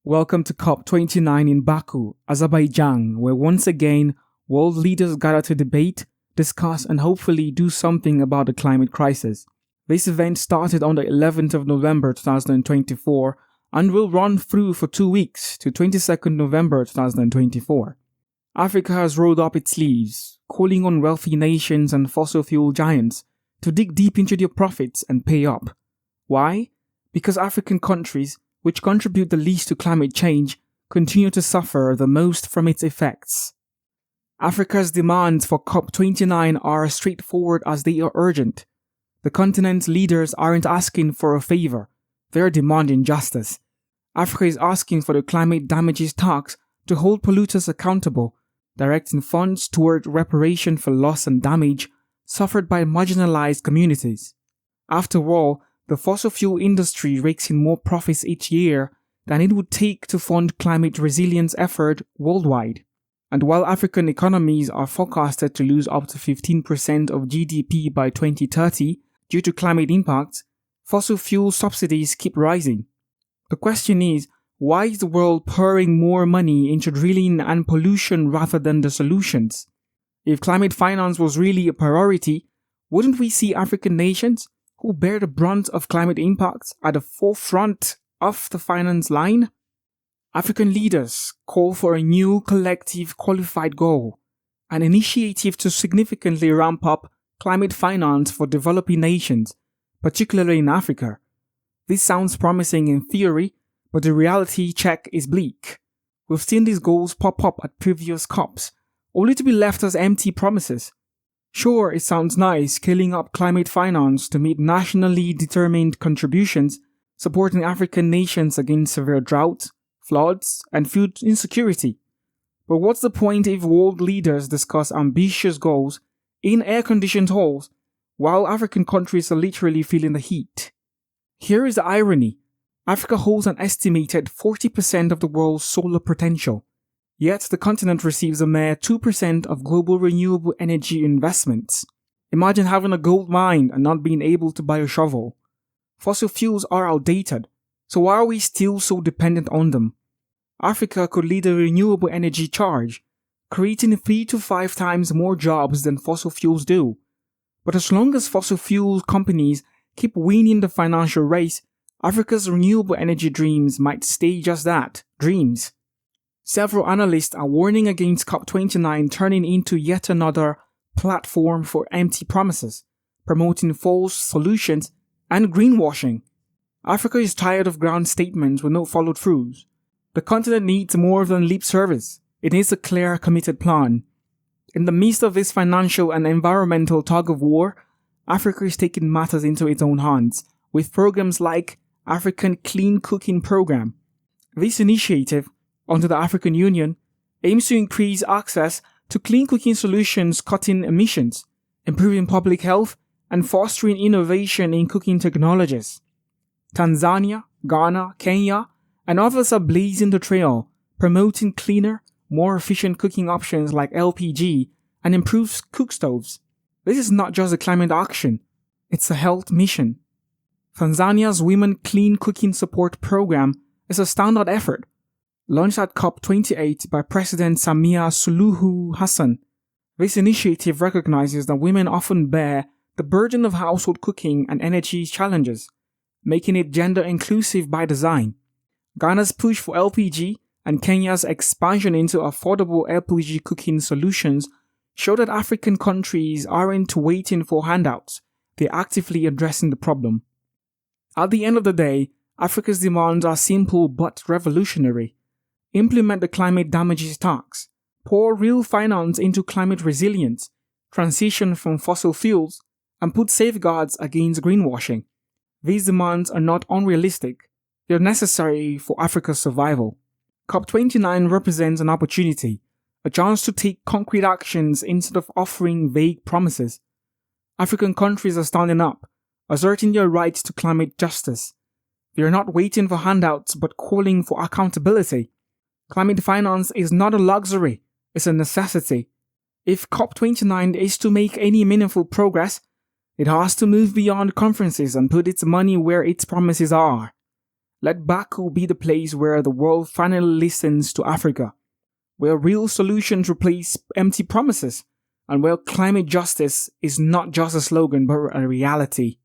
Welcome to COP29 in Baku, Azerbaijan, where once again world leaders gather to debate, discuss and hopefully do something about the climate crisis. This event started on the 11th of November 2024 and will run through for 2 weeks to 22nd November 2024. Africa has rolled up its sleeves, calling on wealthy nations and fossil fuel giants to dig deep into their profits and pay up. Why? Because African countries, which contribute the least to climate change, continue to suffer the most from its effects. Africa's demands for COP29 are as straightforward as they are urgent. The continent's leaders aren't asking for a favor, they're demanding justice. Africa is asking for the climate damages tax to hold polluters accountable, directing funds toward reparation for loss and damage suffered by marginalized communities. After all, the fossil fuel industry rakes in more profits each year than it would take to fund climate resilience effort worldwide. And while African economies are forecasted to lose up to 15% of GDP by 2030 due to climate impacts, fossil fuel subsidies keep rising. The question is, why is the world pouring more money into drilling and pollution rather than the solutions? If climate finance was really a priority, wouldn't we see African nations, who bear the brunt of climate impacts, at the forefront of the finance line? African leaders call for a new collective qualified goal, an initiative to significantly ramp up climate finance for developing nations, particularly in Africa. This sounds promising in theory, but the reality check is bleak. We've seen these goals pop up at previous COPs, only to be left as empty promises. Sure, it sounds nice scaling up climate finance to meet nationally determined contributions, supporting African nations against severe droughts, floods, and food insecurity. But what's the point if world leaders discuss ambitious goals in air-conditioned halls while African countries are literally feeling the heat? Here is the irony. Africa holds an estimated 40% of the world's solar potential. Yet the continent receives a mere 2% of global renewable energy investments. Imagine having a gold mine and not being able to buy a shovel. Fossil fuels are outdated, so why are we still so dependent on them? Africa could lead a renewable energy charge, creating 3 to 5 times more jobs than fossil fuels do. But as long as fossil fuel companies keep winning the financial race, Africa's renewable energy dreams might stay just that, dreams. Several analysts are warning against COP29 turning into yet another platform for empty promises, promoting false solutions and greenwashing. Africa is tired of grand statements with no follow-throughs. The continent needs more than lip service. It needs a clear, committed plan. In the midst of this financial and environmental tug-of-war, Africa is taking matters into its own hands with programs like African Clean Cooking Program. This initiative, under the African Union, aims to increase access to clean cooking solutions, cutting emissions, improving public health, and fostering innovation in cooking technologies. Tanzania, Ghana, Kenya, and others are blazing the trail, promoting cleaner, more efficient cooking options like LPG and improved cook stoves. This is not just a climate action, it's a health mission. Tanzania's Women Clean Cooking Support Program is a standout effort, launched at COP28 by President Samia Suluhu Hassan. This initiative recognizes that women often bear the burden of household cooking and energy challenges, making it gender inclusive by design. Ghana's push for LPG and Kenya's expansion into affordable LPG cooking solutions show that African countries aren't waiting for handouts, they're actively addressing the problem. At the end of the day, Africa's demands are simple but revolutionary. Implement the climate damages tax, pour real finance into climate resilience, transition from fossil fuels, and put safeguards against greenwashing. These demands are not unrealistic, they are necessary for Africa's survival. COP29 represents an opportunity, a chance to take concrete actions instead of offering vague promises. African countries are standing up, asserting their rights to climate justice. They are not waiting for handouts but calling for accountability. Climate finance is not a luxury, it's a necessity. If COP29 is to make any meaningful progress, it has to move beyond conferences and put its money where its promises are. Let Baku be the place where the world finally listens to Africa, where real solutions replace empty promises, and where climate justice is not just a slogan but a reality.